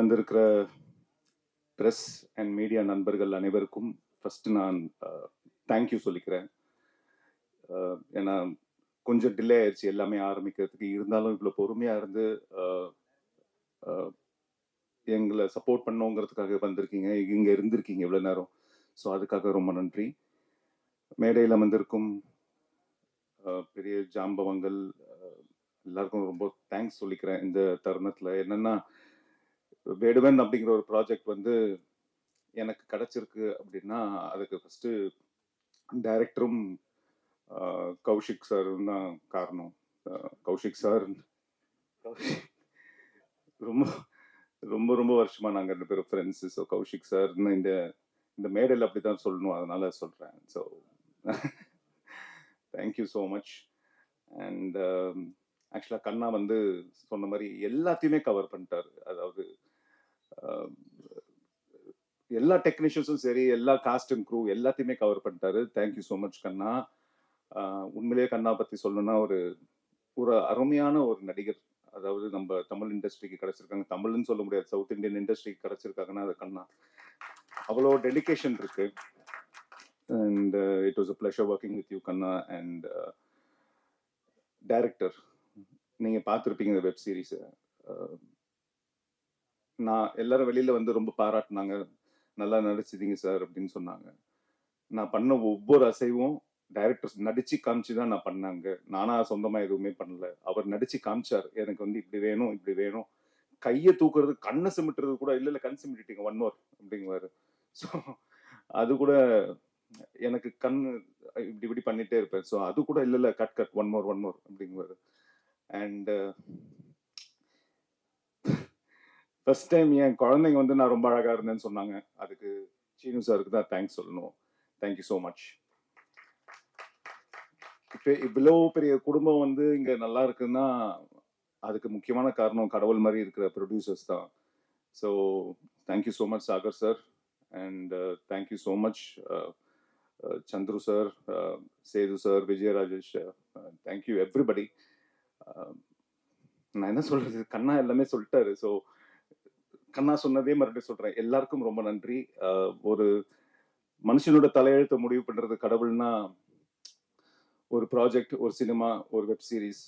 வந்திருக்கிற press and media நண்பர்கள் அனைவருக்கும் ஃபர்ஸ்ட் நான் தேங்க்யூ சொல்லிக்கிறேன். ஏன்னா கொஞ்சம் டிலே ஆயிடுச்சு எல்லாமே ஆரம்பிக்கிறதுக்கு. இருந்தாலும் இவ்வளோ பொறுமையாக இருந்து எங்களை சப்போர்ட் பண்ணோங்கிறதுக்காக வந்திருக்கீங்க, இங்கே இருந்திருக்கீங்க இவ்வளோ நேரம். ஸோ அதுக்காக ரொம்ப நன்றி. மேடையில் வந்திருக்கும் பெரிய ஜாம்பவங்கள் எல்லாருக்கும் ரொம்ப தேங்க்ஸ் சொல்லிக்கிறேன். இந்த தருணத்தில் என்னன்னா, வேடுவன் அப்படிங்கிற ஒரு ப்ராஜெக்ட் வந்து எனக்கு கிடைச்சிருக்கு அப்படின்னா அதுக்கு ஃபர்ஸ்ட் டைரக்டரும் கௌஷிக் சார் தான் காரணம். கௌஷிக் சார் ரொம்ப ரொம்ப ரொம்ப வருஷமா நாங்கள் 2 பேரும் ஃப்ரெண்ட்ஸு. ஸோ கௌஷிக் சார்னு இந்த மேடையில் அப்படி தான் சொல்லணும், அதனால சொல்கிறேன். So thank you so much. And ஆக்சுவலாக கண்ணா வந்து சொன்ன மாதிரி எல்லாத்தையுமே கவர் பண்ணிட்டாரு. அதாவது எல்லா டெக்னீஷியன்ஸும் சரி, எல்லா காஸ்ட் அண்ட் க்ரூ எல்லாத்தையுமே கவர் பண்ணிட்டாரு. தேங்க்யூ ஸோ மச் கண்ணா. உண்மையிலேயே கண்ணா பற்றி சொல்லணும்னா ஒரு அருமையான ஒரு நடிகர். அதாவது நம்ம தமிழ் இண்டஸ்ட்ரிக்கு கிடைச்சிருக்காங்க, தமிழ்னு சொல்ல முடியாது, சவுத் இந்தியன் இண்டஸ்ட்ரிக்கு கிடைச்சிருக்காங்கன்னா அது கண்ணா. அவ்வளோ டெடிகேஷன் இருக்கு. And it was a pleasure working with you கண்ணா. அண்ட் டைரக்டர், நீங்கள் பார்த்துருப்பீங்க இந்த வெப் சீரிஸை. நான் எல்லாரும் வெளியில் வந்து ரொம்ப பாராட்டினாங்க, நல்லா நடிச்சிட்டீங்க சார் அப்படின்னு சொன்னாங்க. நான் பண்ண ஒவ்வொரு அசைவும் டைரக்டர்ஸ் நடிச்சு காமிச்சு தான் நான் பண்ணாங்க. நானா சொந்தமா எதுவுமே பண்ணல, அவர் நடிச்சு காமிச்சார். எனக்கு வந்து இப்படி வேணும் இப்படி வேணும், கையை தூக்குறது, கண்ணை சிமிட்டுறது கூட இல்லை கண் சிமிட்டிட்டீங்க 1 more அப்படிங்குவாரு. ஸோ அது கூட எனக்கு கண் இப்படி இப்படி பண்ணிட்டே இருப்பேன். ஸோ அது கூட இல்லை கட் 1 more அப்படிங்குவாரு. அண்ட் ஃபர்ஸ்ட் டைம் என் குழந்தைங்க வந்து நான் ரொம்ப அழகா இருந்தேன்னு சொன்னாங்க. அதுக்கு சீனு சாருக்கு தான் தேங்க்ஸ் சொல்லணும். Thank you so much. இப்போ இவ்வளோ பெரிய குடும்பம் வந்து இங்கே நல்லா இருக்குன்னா அதுக்கு முக்கியமான காரணம் கடவுள் மாதிரி இருக்கிற ப்ரொடியூசர்ஸ் தான். So thank you so much Sagar sir. And thank you so much Chandru sir, Sethu sir, Vijayarajesh. Thank you everybody. நான் என்ன சொல்றது, கண்ணா எல்லாமே சொல்லிட்டாரு. ஸோ கண்ணா சொன்னதே மறுபடியும் சொல்றேன், எல்லாருக்கும் ரொம்ப நன்றி. ஒரு மனுஷனோட தலையெழுத்தை முடிவு பண்றது கடவுள்னா, ஒரு ப்ராஜெக்ட், ஒரு சினிமா, ஒரு வெப் சீரிஸ்,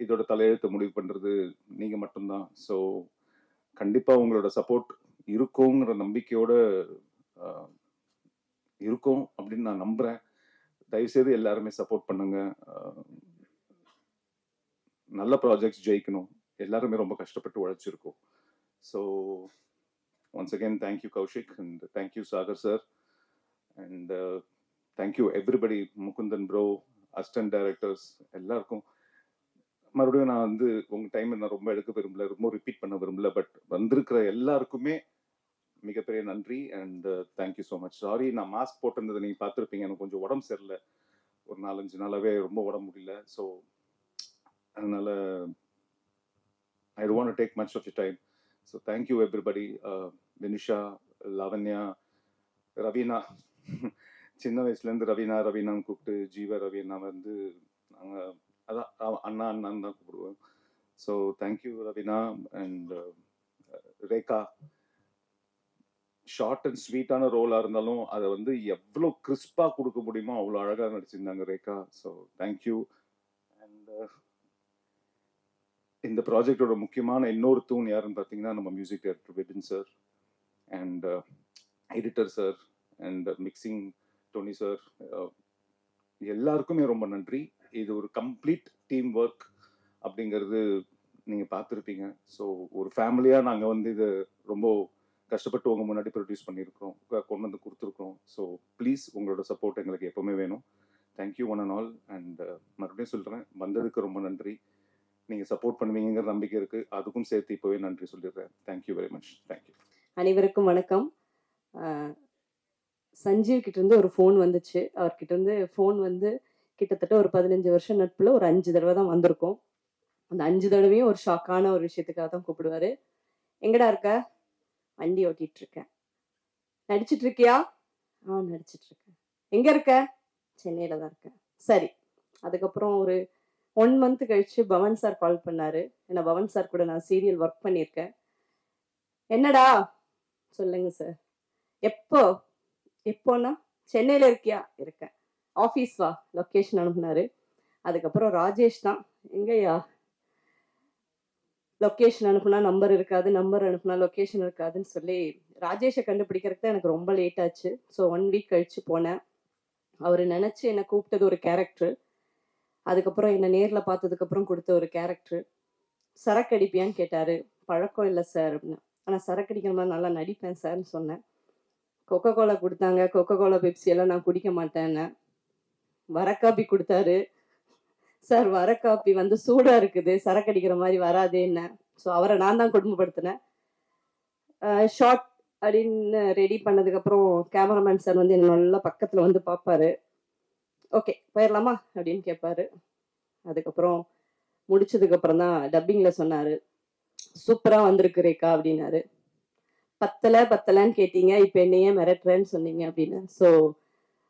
இதோட தலையெழுத்தை முடிவு பண்றது நீங்க மட்டும்தான். ஸோ கண்டிப்பா உங்களோட சப்போர்ட் இருக்குங்கிற நம்பிக்கையோட இருக்கும் அப்படின்னு நான் நம்புறேன். தயவுசெய்து எல்லாருமே சப்போர்ட் பண்ணுங்க. நல்ல ப்ராஜெக்ட்ஸ் ஜெயிக்கணும். எல்லாருமே ரொம்ப கஷ்டப்பட்டு உழைச்சிருக்கோம். So once again thank you Kaushik, and thank you Sagar sir, and thank you everybody, Mukundan bro, assistant directors எல்லாருக்கும். மறுபடியும் நான் வந்து உங்கள் டைம் நான் ரொம்ப எடுக்க விரும்பல, ரொம்ப ரிப்பீட் பண்ண விரும்பல. பட் வந்திருக்கிற எல்லாருக்குமே மிகப்பெரிய நன்றி. And thank you so much. Sorry, நான் மாஸ்க் போட்டிருந்ததை நீங்கள் பார்த்துருப்பீங்க. எனக்கு கொஞ்சம் உடம்பு சரியில்லை, ஒரு 4-5 நாளாகவே ரொம்ப உடம்பு முடியல. ஸோ அதனால I don't want to take much of your time. So thank you everybody. Vinisha, Lavanya, Raveena, சின்ன வயசுலேருந்து ரவீனான்னு கூப்பிட்டு ஜீவ ரவீனா வந்து நாங்கள் அதான் அண்ணான்னு தான் கூப்பிடுவோம். So thank you Raveena. And Rekha, short and ஸ்வீட்டான ரோலாக இருந்தாலும் அதை வந்து எவ்வளோ கிறிஸ்பாக கொடுக்க முடியுமோ அவ்வளோ அழகாக நடிச்சிருந்தாங்க ரேகா. So thank you. அண்ட் இந்த ப்ராஜெக்டோட முக்கியமான இன்னொரு தூண் யாருன்னு பார்த்தீங்கன்னா நம்ம music director Vipin sir, and editor sir, and mixing Tony sir. எல்லாருக்குமே ரொம்ப நன்றி. இது ஒரு கம்ப்ளீட் டீம் ஒர்க் அப்படிங்கிறது நீங்கள் பார்த்துருப்பீங்க. ஸோ ஒரு ஃபேமிலியாக நாங்கள் வந்து இது ரொம்ப கஷ்டப்பட்டு உங்கள் முன்னாடி ப்ரொடியூஸ் பண்ணியிருக்கிறோம், கொண்டு வந்து கொடுத்துருக்கோம். ஸோ ப்ளீஸ் உங்களோட சப்போர்ட் எங்களுக்கு எப்போவுமே வேணும். Thank you one and all. And மறுபடியும் சொல்கிறேன், வந்ததுக்கு ரொம்ப நன்றி. நீங்கள் சப்போர்ட் பண்ணுவீங்கிற நம்பிக்கை இருக்குது, அதுக்கும் சேர்த்து இப்போவே நன்றி சொல்லிடுறேன். Thank you very much. தேங்க்யூ. அனைவருக்கும் வணக்கம். சஞ்சீவ் கிட்டேருந்து ஒரு ஃபோன் வந்துச்சு. அவர்கிட்டருந்து ஃபோன் வந்து கிட்டத்தட்ட ஒரு 15 வருஷம் நட்பில் ஒரு 5 தடவை தான் வந்திருக்கோம். அந்த 5 தடவையும் ஒரு ஷாக்கான ஒரு விஷயத்துக்காக தான் கூப்பிடுவாரு. எங்கடா இருக்க? வண்டி ஓட்டிட்டு இருக்கேன். நடிச்சிட்டு இருக்கியா? நடிச்சிட்டு இருக்கேன். எங்க இருக்க? சென்னையில தான் இருக்கேன். சரி. அதுக்கப்புறம் ஒரு 1 month கழிச்சு பவன் சார் கால் பண்ணாரு. ஏன்னா பவன் சார் கூட நான் சீரியல் ஒர்க் பண்ணியிருக்கேன். என்னடா சொல்லுங்க சார். எப்போ? எப்போன்னா சென்னையில இருக்கியா? இருக்கேன். ஆஃபீஸ் வா, லொகேஷன் அனுப்புனாரு. அதுக்கப்புறம் ராஜேஷ் தான், எங்கய்யா லொகேஷன் அனுப்புனா நம்பர் இருக்காது, நம்பர் அனுப்புனா லொகேஷன் இருக்காதுன்னு சொல்லி ராஜேஷை கண்டுபிடிக்கிறதுக்கு தான் எனக்கு ரொம்ப லேட் ஆச்சு. ஸோ 1 வீக் கழிச்சு போனேன். அவர் நினைச்சு என்னை கூப்பிட்டது ஒரு கேரக்டர். அதுக்கப்புறம் என்னை நேரில் பார்த்ததுக்கப்புறம் கொடுத்த ஒரு கேரக்டர். சரக்கு அடிப்பியான்னு கேட்டாரு. பழக்கம் இல்லை சார் அப்படின்னு. ஆனால் சரக்கு அடிக்கிற மாதிரி நல்லா நடிப்பேன் சார்னு சொன்னேன். கொக்கோ கோலா கொடுத்தாங்க. கொக்கோ கோலா பெப்சி எல்லாம் நான் குடிக்க மாட்டேன்னு. வர காப்பி கொடுத்தாரு. சார் வர காப்பி வந்து சூடா இருக்குது, சரக்கு அடிக்கிற மாதிரி வராதேன்னு. ஸோ அவரை நான் தான் குடும்பப்படுத்தினேன். ஷார்ட் அப்படின்னு ரெடி பண்ணதுக்கப்புறம் கேமராமேன் சார் வந்து என்ன நல்லா பக்கத்தில் வந்து பார்ப்பாரு. ஓகே போயிடலாமா அப்படின்னு கேட்பாரு. அதுக்கப்புறம் முடிச்சதுக்கப்புறம் தான் டப்பிங்கில் சொன்னார், சூப்பராக வந்திருக்கு ரேகா அப்படின்னாரு. பத்தலைன்னு கேட்டீங்க, இப்போ என்னையே மிரட்டுறேன்னு சொன்னீங்க அப்படின்னு. ஸோ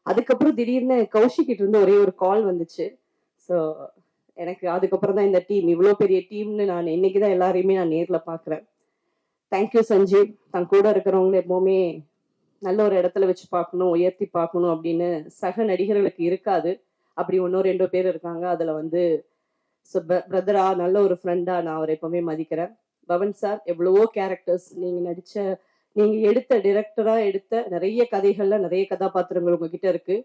அதுக்கப்புறம் திடீர்னு கௌஷிக்கிட்ட இருந்து ஒரே ஒரு கால் வந்துச்சு. ஸோ எனக்கு அதுக்கப்புறம் தான் இந்த டீம், இவ்வளோ பெரிய டீம்னு நான் இன்னைக்கு தான் எல்லாரையுமே நான் நேரில் பார்க்குறேன். தேங்க்யூ சஞ்சீவ். தன் கூட இருக்கிறவங்கள எப்பவுமே நல்ல ஒரு இடத்துல வச்சு பார்க்கணும், உயர்த்தி பார்க்கணும் அப்படின்னு சக நடிகர்களுக்கு இருக்காது. அப்படி 1-2 பேர் இருக்காங்க. அதில் வந்து பிரதரா, நல்ல ஒரு ஃப்ரெண்டா நான் அவரை எப்பவுமே மதிக்கிறேன். பவன் சார், எவ்வளவோ கேரக்டர்ஸ் நீங்க எடுத்த டிரெக்டரா எடுத்த நிறைய கதைகள்ல நிறைய கதாபாத்திரங்கள் உங்ககிட்ட இருக்கு.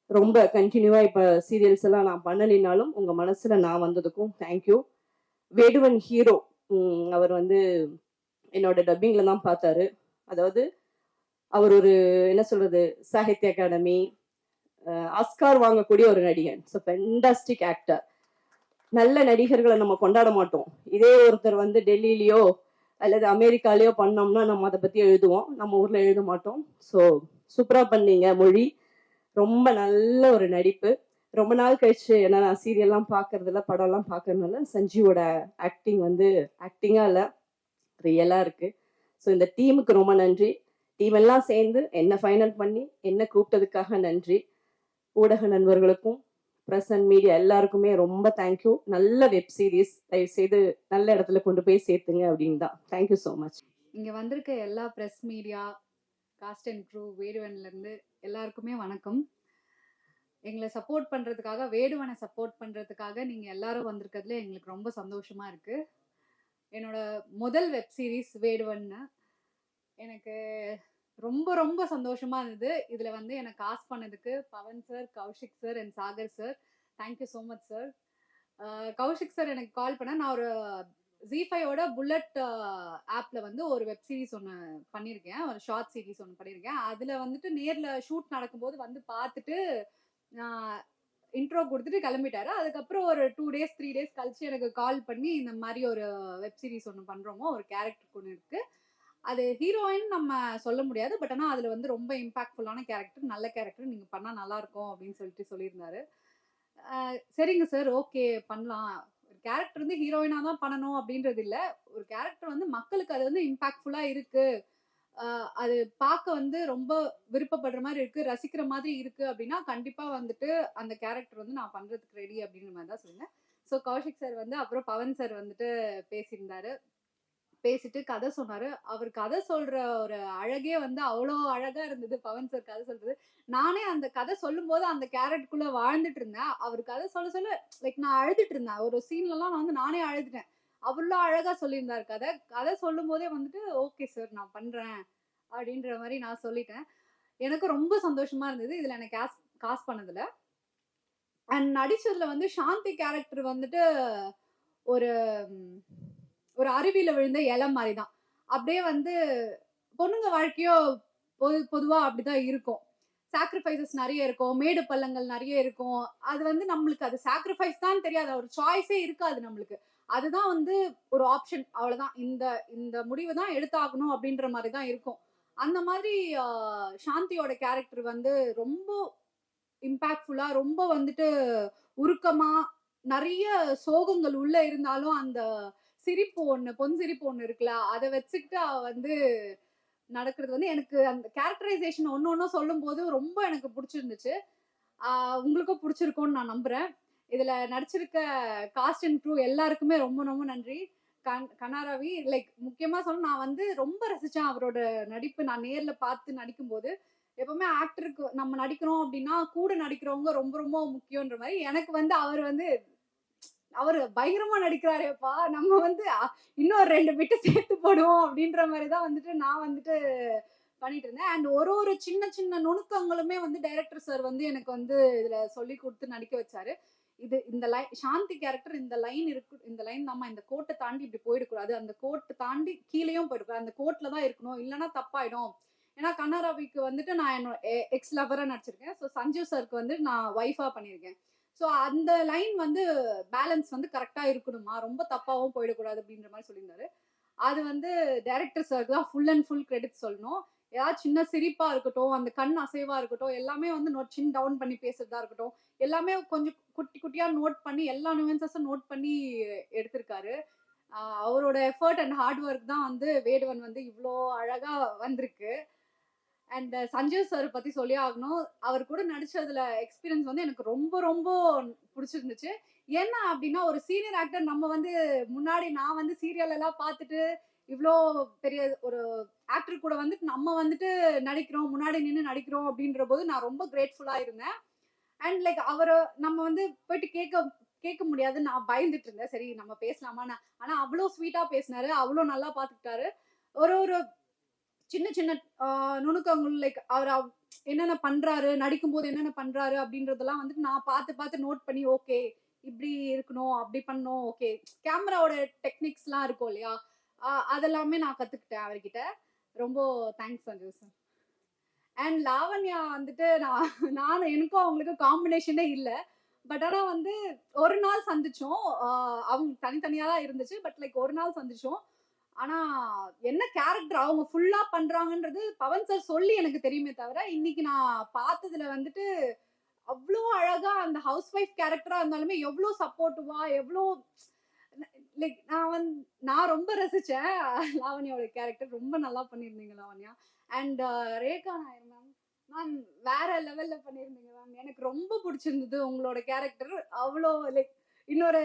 ரொம்ப கண்டினியூவா இப்ப சீரியல்ஸ் எல்லாம் நான் பண்ணலினாலும் உங்க மனசுல நான் வந்ததுக்கும் தேங்க்யூ. வேடுவன் ஹீரோ, அவர் வந்து என்னோட டப்பிங்ல தான் பார்த்தாரு. அதாவது அவர் ஒரு என்ன சொல்றது, சாகித்ய அகாடமி, ஆஸ்கார் வாங்கக்கூடிய ஒரு நடிகன். So fantastic actor. நல்ல நடிகர்களை நம்ம கொண்டாட மாட்டோம். இதே ஒருத்தர் வந்து டெல்லியிலயோ அல்லது அமெரிக்காலயோ பண்ணோம்னா நம்ம அதை பத்தி எழுதுவோம், நம்ம ஊர்ல எழுத மாட்டோம். ஸோ சூப்பரா பண்ணீங்க மொழி. ரொம்ப நல்ல ஒரு நடிப்பு. ரொம்ப நாள் கழிச்சு ஏன்னா நான் சீரியல்லாம் பார்க்கறதில்ல, படம்லாம் பார்க்கறதுனால சஞ்சீவோட ஆக்டிங் வந்து ஆக்டிங்கா இல்லை, ரியலா இருக்கு. ஸோ இந்த டீமுக்கு ரொம்ப நன்றி. டீம் எல்லாம் சேர்ந்து என்ன ஃபைனல் பண்ணி என்ன கூப்பிட்டதுக்காக நன்றி. ஊடக நண்பர்களுக்கும் ப்ரெஸ் அண்ட் மீடியா எல்லாருக்குமே ரொம்ப தேங்க்யூ. நல்ல வெப் சீரிஸ், தயவு செய்து நல்ல இடத்துல கொண்டு போய் சேர்த்துங்க அப்படின்னு தான். Thank you so much. இங்கே வந்திருக்க எல்லா press media, cast and crew, வேடுவன்லேருந்து எல்லாருக்குமே வணக்கம். எங்களை சப்போர்ட் பண்ணுறதுக்காக, வேடுவனை சப்போர்ட் பண்ணுறதுக்காக நீங்கள் எல்லாரும் வந்திருக்கிறதுல எங்களுக்கு ரொம்ப சந்தோஷமாக இருக்குது. என்னோட முதல் வெப் சீரிஸ் வேடுவன்னு எனக்கு ரொம்ப ரொம்ப சந்தோஷமாக இருந்தது. இதில் வந்து என்னை காஸ்ட் பண்ணதுக்கு Pavan sir, Kaushik sir and Sagar sir, thank you so much sir. Kaushik sir எனக்கு கால் பண்ண, நான் ஒரு ஜி5ஓட புல்லட் ஆப்ல வந்து ஒரு வெப் சீரிஸ் ஒன்று பண்ணியிருக்கேன், ஒரு ஷார்ட் சீரிஸ் ஒன்று பண்ணியிருக்கேன். அதில் வந்துட்டு நேரில் ஷூட் நடக்கும்போது வந்து பார்த்துட்டு இன்ட்ரோ கொடுத்துட்டு கிளம்பிட்டாரு. அதுக்கப்புறம் ஒரு 2 days 3 days கழிச்சு எனக்கு கால் பண்ணி இந்த மாதிரி ஒரு வெப் சீரிஸ் ஒன்று பண்ணுறோமோ, ஒரு கேரக்டருக்கு ஒன்று இருக்கு, அது ஹீரோயின் நம்ம சொல்ல முடியாது, பட் ஆனால் அதில் வந்து ரொம்ப இம்பாக்ட்ஃபுல்லான கேரக்டர், நல்ல கேரக்டர், நீங்கள் பண்ணால் நல்லா இருக்கும் அப்படின்னு சொல்லியிருந்தாரு. சரிங்க சார், ஓகே பண்ணலாம். ஒரு கேரக்டர் வந்து ஹீரோயினா தான் பண்ணணும் அப்படின்றது இல்லை, ஒரு கேரக்டர் வந்து மக்களுக்கு அது வந்து இம்பாக்ட்ஃபுல்லா இருக்கு, அது பார்க்க வந்து ரொம்ப விருப்பப்படுற மாதிரி இருக்கு, ரசிக்கிற மாதிரி இருக்கு அப்படின்னா கண்டிப்பா வந்துட்டு அந்த கேரக்டர் வந்து நான் பண்றதுக்கு ரெடி அப்படின்ற மாதிரி தான் சொல்லுங்க. ஸோ கௌஷிக் சார் வந்து அப்புறம் பவன் சார் வந்துட்டு பேசியிருந்தாரு. பேசிட்டு கதை சொன்னாரு. அவர் கதை சொல்ற ஒரு அழகே வந்து அவ்வளோ அழகா இருந்தது. பவன் சார் கதை சொல்றது, நானே அந்த கதை சொல்லும் போது அந்த கேரக்டருக்குள்ள வாழ்ந்துட்டு இருந்தேன். அவர் கதை சொல்ல சொல்ல லைக் நான் அழுதுட்டு இருந்தேன். ஒரு சீன்லலாம் நான் வந்து நானே அழுதுட்டேன். அவ்வளோ அழகா சொல்லியிருந்தாரு கதை. கதை சொல்லும் போதே வந்துட்டு ஓகே சார் நான் பண்றேன் அப்படின்ற மாதிரி நான் சொல்லிட்டேன். எனக்கு ரொம்ப சந்தோஷமா இருந்தது இதுல எனக்கு காஸ்ட் பண்ணதுல. அண்ட் நடிச்சதுல வந்து சாந்தி கேரக்டர் வந்துட்டு ஒரு ஒரு அருவியில விழுந்த இலை மாதிரி தான். அப்படியே வந்து பொண்ணுங்க வாழ்க்கையோ பொதுவா அப்படிதான் இருக்கும். சாக்ரிஃபைசஸ் நிறைய இருக்கும், மேடு பள்ளங்கள் நிறைய இருக்கும். அது வந்து நம்மளுக்கு அது சாக்ரிஃபைஸ் தான் தெரியாது, ஒரு சாய்ஸே இருக்காது நம்மளுக்கு. அதுதான் வந்து ஒரு ஆப்ஷன், அவ்வளவுதான். இந்த இந்த முடிவு தான் எடுத்தாகணும் அப்படின்ற மாதிரி தான் இருக்கும். அந்த மாதிரி சாந்தியோட கேரக்டர் வந்து ரொம்ப இம்பாக்ட்ஃபுல்லா, ரொம்ப வந்துட்டு உருக்கமா, நிறைய சோகங்கள் உள்ள இருந்தாலும் அந்த சிரிப்பு ஒண்ணு, பொன் சிரிப்பு ஒண்ணு இருக்குல்ல, அதை வச்சுக்கிட்டு வந்து நடக்கிறது வந்து எனக்கு அந்த கேரக்டரைசேஷன் ஒன்னொன்னும் சொல்லும் போது ரொம்ப எனக்கு பிடிச்சிருந்துச்சு. உங்களுக்கும் பிடிச்சிருக்கும்னு நான் நம்புறேன். இதுல நடிச்சிருக்க காஸ்ட் அண்ட் க்ரூ எல்லாருக்குமே ரொம்ப ரொம்ப நன்றி. கனாராவி லைக் முக்கியமா சொல்ல நான் வந்து ரொம்ப ரசிச்சேன் அவரோட நடிப்பு. நான் நேர்ல பார்த்து நடிக்கும்போது எப்பவுமே ஆக்டருக்கு நம்ம நடிக்கிறோம் அப்படின்னா கூட நடிக்கிறவங்க ரொம்ப ரொம்ப முக்கியன்ற மாதிரி எனக்கு வந்து அவர் பயங்கரமா நடிக்கிறாரேப்பா, நம்ம வந்து இன்னும் 2 பிட்டு சேர்த்து போடுவோம் அப்படின்ற மாதிரி தான் வந்துட்டு நான் வந்துட்டு பண்ணிட்டு இருந்தேன். அண்ட் ஒரு ஒரு சின்ன சின்ன நுணுக்கங்களுமே வந்து டைரக்டர் சார் வந்து எனக்கு வந்து இதுல சொல்லி கொடுத்து நடிக்க வச்சாரு. இந்த லைன் சாந்தி கேரக்டர் இந்த லைன் இருக்கு, இந்த லைன் நம்ம இந்த கோட்டை தாண்டி இப்படி போயிடக்கூடாது, அந்த கோட்டை தாண்டி கீழேயும் போயிடக்கூடாது, அந்த கோட்ல தான் இருக்கணும், இல்லைன்னா தப்பாயிடும். ஏன்னா கண்ணாராவிக்கு வந்துட்டு நான் என்னோட எக்ஸ் லவரா நடிச்சிருக்கேன். ஸோ சஞ்சீவ் சருக்கு வந்து நான் ஒய்ஃபா பண்ணியிருக்கேன். ஸோ அந்த லைன் வந்து பேலன்ஸ் வந்து கரெக்டா இருக்கணுமா, ரொம்ப தப்பாவும் போயிடக்கூடாது அப்படின்ற மாதிரி சொல்லியிருந்தாரு. அது வந்து டைரக்டர் சாருக்கு தான் ஃபுல் அண்ட் ஃபுல் கிரெடிட் சொல்லணும். ஏதாவது சின்ன சிரிப்பா இருக்கட்டும், அந்த கண் அசைவா இருக்கட்டும், எல்லாமே வந்து சின் டவுன் பண்ணி பேசுறதா இருக்கட்டும், எல்லாமே கொஞ்சம் குட்டி குட்டியா நோட் பண்ணி எல்லா நுவன்சஸும் நோட் பண்ணி எடுத்திருக்காரு. அவரோட எஃபர்ட் அண்ட் ஹார்ட் ஒர்க் தான் வந்து வேடுவன் வந்து இவ்வளோ அழகா வந்திருக்கு. அண்ட் சஞ்சீவ் சார் பத்தி சொல்லி ஆகணும். அவர் கூட நடிச்சதுல எக்ஸ்பீரியன்ஸ் வந்து எனக்கு ரொம்ப ரொம்ப பிடிச்சிருந்துச்சு. என்ன அப்படின்னா ஒரு சீனியர் ஆக்டர் நம்ம வந்து முன்னாடி நான் வந்து சீரியல் எல்லாம் பார்த்துட்டு இவ்வளோ பெரிய ஒரு ஆக்டர் கூட வந்துட்டு நம்ம வந்துட்டு நடிக்கிறோம், முன்னாடி நின்று நடிக்கிறோம் அப்படின்ற போது நான் ரொம்ப கிரேட்ஃபுல்லா இருந்தேன். அண்ட் லைக் அவரை நம்ம வந்து போயிட்டு கேட்க முடியாது, நான் பயந்துட்டு இருந்தேன். சரி நம்ம பேசலாமா, ஆனா அவ்வளோ ஸ்வீட்டா பேசினாரு, அவ்வளோ நல்லா பாத்துக்கிட்டாரு. ஒரு ஒரு சின்ன சின்ன நுணுக்கங்கள் லைக் அவர் என்னென்ன பண்றாரு, நடிக்கும் போது என்னென்ன பண்றாரு அப்படின்றதெல்லாம் வந்துட்டு நான் பார்த்து நோட் பண்ணி ஓகே இப்படி இருக்கணும், அப்படி பண்ணணும், ஓகே கேமராவோட டெக்னிக்ஸ் எல்லாம் இருக்கும் இல்லையா, அதெல்லாமே நான் கத்துக்கிட்டேன் அவர்கிட்ட. ரொம்ப thanks Sanjeev sir. And Lavanya வந்துட்டு நானும் எனக்கும் அவங்களுக்கும் காம்பினேஷனே இல்லை. பட் ஆனா வந்து ஒரு நாள் சந்திச்சோம். அவங்க தனித்தனியா தான் இருந்துச்சு. பட் லைக் ஒரு நாள் சந்திச்சோம். ஆனா என்ன கேரக்டர் அவங்க ஃபுல்லா பண்றாங்கன்றது பவன் சார் சொல்லி எனக்கு தெரியுமே தவிர, இன்னைக்கு நான் பார்த்ததுல வந்துட்டு அவ்வளோ அழகா அந்த ஹவுஸ் ஒய்ஃப் கேரக்டரா இருந்தாலுமே எவ்வளோ சப்போர்ட்டிவா, எவ்வளோ லைக் நான் ரொம்ப ரசிச்சேன் லாவண்யாவோட கேரக்டர். ரொம்ப நல்லா பண்ணியிருந்தீங்க Lavanya. And Rekha Nair ma'am, ma'am வேற லெவல்ல பண்ணியிருந்தீங்க மேம். எனக்கு ரொம்ப பிடிச்சிருந்தது உங்களோட கேரக்டர். அவ்வளோ லைக் இன்னொரு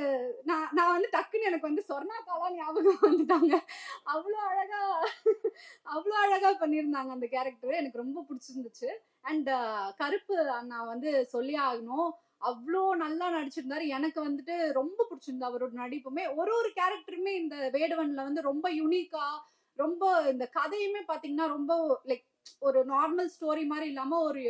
நான் வந்து டக்குன்னு எனக்கு வந்து சொர்ணாக்காலா ஞாபகம் வந்துட்டாங்க. அவ்வளோ அழகா அவ்வளோ அழகா பண்ணியிருந்தாங்க அந்த கேரக்டர். எனக்கு ரொம்ப பிடிச்சிருந்துச்சு. அண்ட் கருப்பு அண்ணா வந்து சொல்லி ஆகணும், அவ்வளோ நல்லா நடிச்சிருந்தாரு. எனக்கு வந்துட்டு ரொம்ப பிடிச்சிருந்தது அவரோட நடிப்புமே. ஒரு ஒரு கேரக்டருமே இந்த வேடுவன்ல வந்து ரொம்ப யூனிக்கா, ரொம்ப இந்த கதையுமே பாத்தீங்கன்னா ரொம்ப லைக் ஒரு நார்மல் ஸ்டோரி மாதிரி இல்லாம ஒரு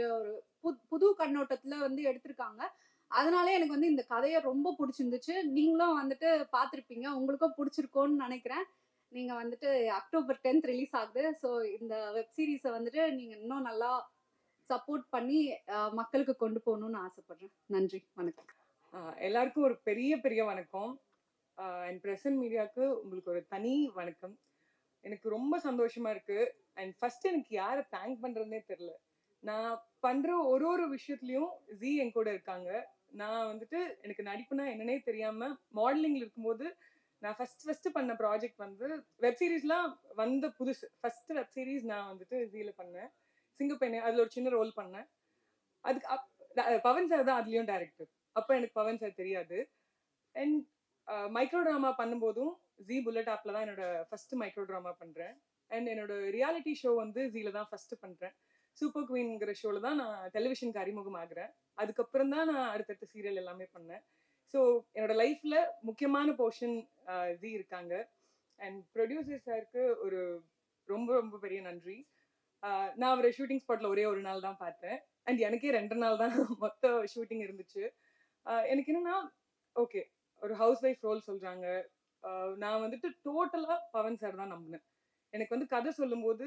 ஒரு புது கண்ணோட்டத்துல வந்து எடுத்திருக்காங்க. அதனாலே எனக்கு வந்து இந்த கதையை ரொம்ப பிடிச்சிருந்துச்சு. நீங்களும் வந்துட்டு பார்த்துருப்பீங்க, உங்களுக்கும் பிடிச்சிருக்கோன்னு நினைக்கிறேன். நீங்க வந்துட்டு அக்டோபர் 10th ரிலீஸ் ஆகுது. ஸோ இந்த வெப் சீரிஸை வந்துட்டு நீங்க இன்னும் நல்லா சப்போர்ட் பண்ணி மக்களுக்கு கொண்டு போகணும்னு ஆசைப்படுறேன். நன்றி, வணக்கம். எல்லாருக்கும் ஒரு பெரிய பெரிய வணக்கம். அண்ட் பிரசன்ட் மீடியாவுக்கு உங்களுக்கு ஒரு தனி வணக்கம். எனக்கு ரொம்ப சந்தோஷமா இருக்கு. அண்ட் ஃபர்ஸ்ட் எனக்கு யாரை தேங்க் பண்றதுனே தெரியல. நான் பண்ற ஒரு ஒரு விஷயத்துலயும் ஜி என் கூட இருக்காங்க. நான் வந்துட்டு எனக்கு நடிப்புனா என்னன்னே தெரியாம மாடலிங்ல இருக்கும்போது நான் ஃபர்ஸ்ட் பண்ண ப்ராஜெக்ட் வந்து வெப் சீரிஸ்லாம் வந்த புதுசு. ஃபர்ஸ்ட் வெப் சீரிஸ் நான் வந்துட்டு ஜில பண்ணேன், சிங்கப்பெண்ணே. அதுல ஒரு சின்ன ரோல் பண்ணேன். அதுக்கு பவன் சார் தான் அதுலயும் டைரக்டர். அப்ப எனக்கு பவன் சார் தெரியாது. அண்ட் மைக்ரோ ட்ராமா பண்ணும்போதும் ஜி புல்லட் ஆப்ல தான் என்னோட ஃபர்ஸ்ட் மைக்ரோ ட்ராமா பண்றேன். அண்ட் என்னோட ரியாலிட்டி ஷோ வந்து ஜில தான் ஃபர்ஸ்ட் பண்றேன். சூப்பர் குவீன்ங்கிற ஷோல தான் நான் டெலிவிஷனுக்கு அறிமுகம் ஆகுறேன். அதுக்கப்புறம் தான் நான் அடுத்தடுத்த சீரியல் எல்லாமே பண்ணேன். ஸோ என்னோட லைஃப்ல முக்கியமான போர்ஷன் ஜி இருக்காங்க. அண்ட் ப்ரொடியூசர் சாருக்கு ஒரு ரொம்ப ரொம்ப பெரிய நன்றி. நான் அவரை ஷூட்டிங் ஸ்பாட்ல ஒரே ஒரு நாள் தான் பார்த்தேன். அண்ட் எனக்கே 2 நாள் தான் மொத்த ஷூட்டிங் இருந்துச்சு. எனக்கு என்னன்னா, ஓகே ஒரு ஹவுஸ் ஒய்ஃப் ரோல் சொல்றாங்க. நான் வந்துட்டு டோட்டலா பவன் சார் தான் நம்பினேன். எனக்கு வந்து கதை சொல்லும்போது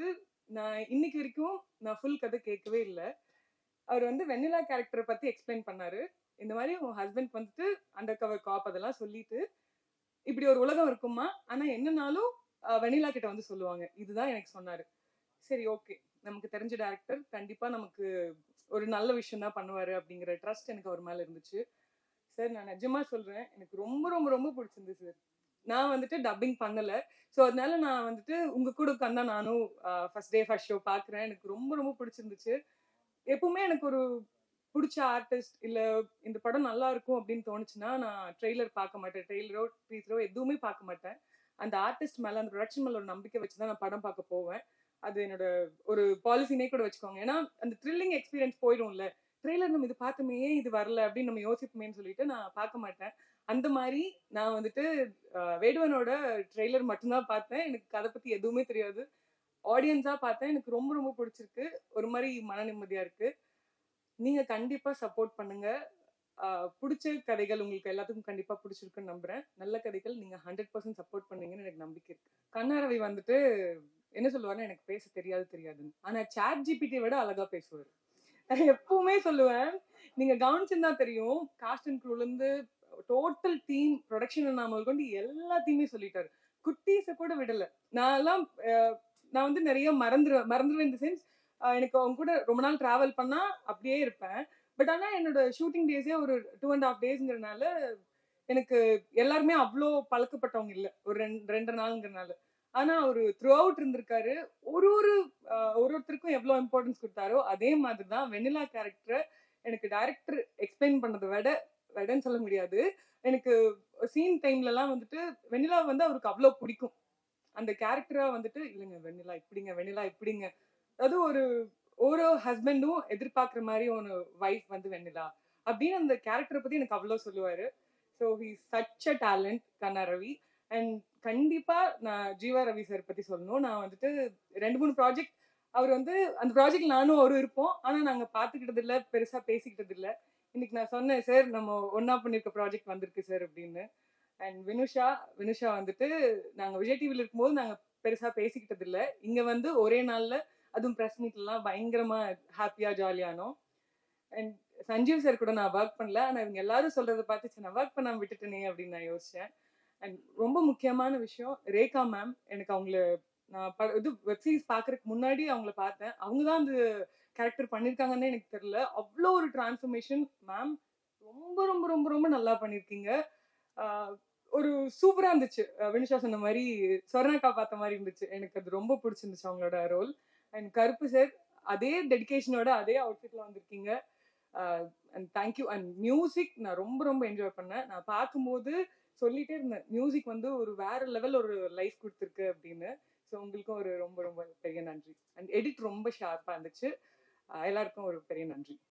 நான் இன்னைக்கு வரைக்கும் நான் ஃபுல் கதை கேட்கவே இல்லை. அவர் வந்து வெண்ணிலா கேரக்டரை பத்தி எக்ஸ்பிளைன் பண்ணாரு. இந்த மாதிரி உன் ஹஸ்பண்ட் வந்துட்டு அண்டர் கவர் காப் அதெல்லாம் சொல்லிட்டு இப்படி ஒரு உலகம் இருக்குமா, ஆனா என்னன்னாலும் வெண்ணிலா கிட்ட வந்து சொல்லுவாங்க, இதுதான் எனக்கு சொன்னாரு. சரி ஓகே, நமக்கு தெரிஞ்ச டைரக்டர் கண்டிப்பா நமக்கு ஒரு நல்ல விஷயம் தான் பண்ணுவாரு அப்படிங்கிற ட்ரஸ்ட் எனக்கு அவர் மேல இருந்துச்சு. சார் நான் நிஜமா சொல்றேன், எனக்கு ரொம்ப ரொம்ப ரொம்ப பிடிச்சிருந்துச்சு சார். நான் வந்துட்டு டப்பிங் பண்ணல. ஸோ அதனால நான் வந்துட்டு உங்க கூட உட்காந்து தான் நானும் ஃபர்ஸ்ட் டே ஃபர்ஸ்ட் ஷோ பாக்குறேன். எனக்கு ரொம்ப ரொம்ப பிடிச்சிருந்துச்சு. எப்பவுமே எனக்கு ஒரு பிடிச்ச ஆர்டிஸ்ட் இல்ல இந்த படம் நல்லா இருக்கும் அப்படின்னு தோணுச்சுன்னா நான் ட்ரெய்லர் பார்க்க மாட்டேன். ட்ரெய்லரோ டீசரோ எதுவுமே பார்க்க மாட்டேன். அந்த ஆர்டிஸ்ட் மேல அந்த ப்ரொடக்ஷன் மேல ஒரு நம்பிக்கை வச்சுதான் நான் படம் பார்க்க போவேன். அது என்னோட ஒரு பாலிசினே கூட வச்சுக்கோங்க. ஏன்னா அந்த த்ரில்லிங் எக்ஸ்பீரியன்ஸ் போயிடும்ல. ட்ரெய்லர் நம்ம இது பார்த்தோமே, ஏன் இது வரல அப்படின்னு நம்ம யோசிப்போமேன்னு சொல்லிட்டு நான் பார்க்க மாட்டேன். அந்த மாதிரி நான் வந்துட்டு வேடுவனோட ட்ரெய்லர் மட்டும்தான் பார்த்தேன். எனக்கு கதை பத்தி எதுவுமே தெரியாது. ஆடியன்ஸா பார்த்தேன். எனக்கு ரொம்ப ரொம்ப பிடிச்சிருக்கு. ஒரு மாதிரி மன நிம்மதியா இருக்கு. நீங்க கண்டிப்பா சப்போர்ட் பண்ணுங்க. பிடிச்ச கதைகள் உங்களுக்கு எல்லாத்துக்கும் கண்டிப்பா பிடிச்சிருக்குன்னு நம்புறேன். நல்ல கதைகள் நீங்க 100% சப்போர்ட் பண்ணீங்கன்னு எனக்கு நம்பிக்கை இருக்கு. கண்ணா ரவி வந்துட்டு என்ன சொல்லுவாருன்னா, எனக்கு பேச தெரியாதுன்னு. ஆனா சாட் ஜிபிடி விட அழகா பேசுவாரு. நான் எப்பவுமே சொல்லுவேன், நீங்க கவனிச்சிருந்தா தெரியும், காஸ்ட் அண்ட் க்ரூல இருந்து டோட்டல் டீம் ப்ரொடக்ஷன் நாமல் கொண்டு எல்லாத்தையுமே சொல்லிட்டாரு. குட்டீஸை கூட விடல. நான் வந்து நிறைய மறந்துடுவேன் இந்த சென்ஸ். எனக்கு அவங்க கூட ரொம்ப நாள் டிராவல் பண்ணா அப்படியே இருப்பேன். பட் ஆனா என்னோட ஷூட்டிங் டேஸே ஒரு 2.5 டேஸ்ங்கிறனால எனக்கு எல்லாருமே அவ்வளோ பழக்கப்பட்டவங்க இல்ல. ஒரு 2 நாளுங்கிறனால. ஆனா அவரு த்ரூ அவுட் இருந்திருக்காரு. ஒரு ஒரு ஒருத்தருக்கும் எவ்வளவு இம்பார்ட்டன்ஸ் கொடுத்தாரோ அதே மாதிரி தான் வெண்ணிலா கேரக்டரை எனக்கு டைரக்டர் எக்ஸ்பிளைன் பண்ணதை விடன்னு சொல்ல முடியாது. எனக்கு சீன் டைம்ல எல்லாம் வந்துட்டு வெண்ணிலா வந்து அவருக்கு அவ்வளவு பிடிக்கும். அந்த கேரக்டரா வந்துட்டு இல்லைங்க வெண்ணிலா இப்படிங்க. அதாவது ஒரு ஹஸ்பண்டும் எதிர்பார்க்குற மாதிரி ஒரு வைஃப் வந்து வெண்ணிலா அப்படின்னு அந்த கேரக்டரை பத்தி எனக்கு அவ்வளவு சொல்லுவாரு. So he such a talent Kanna Ravi. And கண்டிப்பா நான் ஜீவா ரவி சார் பத்தி சொல்லணும். நான் வந்துட்டு 2-3 ப்ராஜெக்ட் அவர் வந்து அந்த ப்ராஜெக்ட் நானும் அவரும் இருப்போம். ஆனா நாங்க பாத்துக்கிட்டது இல்ல, பெருசா பேசிக்கிட்டது இல்ல. இன்னைக்கு நான் சொன்னேன், சார் நம்ம ஒன்னா பண்ணிருக்க ப்ராஜெக்ட் வந்திருக்கு சார் அப்படின்னு. அண்ட் வினுஷா வந்துட்டு நாங்க விஜய் டிவில இருக்கும்போது நாங்க பெருசா பேசிக்கிட்டது இல்ல. இங்க வந்து ஒரே நாள்ல அதுவும் பிரஸ் மீட்ல எல்லாம் பயங்கரமா ஹாப்பியா ஜாலியானோம். அண்ட் சஞ்சீவ் சார் கூட நான் ஒர்க் பண்ணல. ஆனா இவங்க எல்லாரும் சொல்றதை பார்த்து நான் ஒர்க் பண்ணாம விட்டுட்டேனே அப்படின்னு நான் யோசிச்சேன். அண்ட் ரொம்ப முக்கியமான விஷயம் ரேகா மேம். எனக்கு அவங்கள நான் இது வெப் சீரிஸ் பாக்குறதுக்கு முன்னாடி அவங்கள பார்த்தேன். அவங்கதான் அந்த கேரக்டர் பண்ணிருக்காங்கன்னு எனக்கு தெரியல. அவ்வளோ ஒரு டிரான்ஸ்ஃபர்மேஷன் மேம். ரொம்ப ரொம்ப ரொம்ப ரொம்ப நல்லா பண்ணிருக்கீங்க. ஒரு சூப்பரா இருந்துச்சு. வினிஷா சொன்ன மாதிரி சொர்ணாக்கா பார்த்த மாதிரி இருந்துச்சு. எனக்கு அது ரொம்ப பிடிச்சிருந்துச்சு அவங்களோட ரோல். அண்ட் கருப்பு சார் அதே டெடிகேஷனோட அதே அவுட்ஃபிட்ல வந்திருக்கீங்க. And thank you. அண்ட் மியூசிக் நான் ரொம்ப ரொம்ப என்ஜாய் பண்ணேன். நான் பார்க்கும்போது சொல்லிட்டே இருந்தேன், மியூசிக் வந்து ஒரு வேற லெவல் ஒரு லைஃப் கொடுத்துருக்கு அப்படின்னு. ஸோ உங்களுக்கும் ஒரு ரொம்ப ரொம்ப பெரிய நன்றி. அண்ட் எடிட் ரொம்ப ஷார்ப்பா இருந்துச்சு. எல்லாருக்கும் ஒரு பெரிய நன்றி.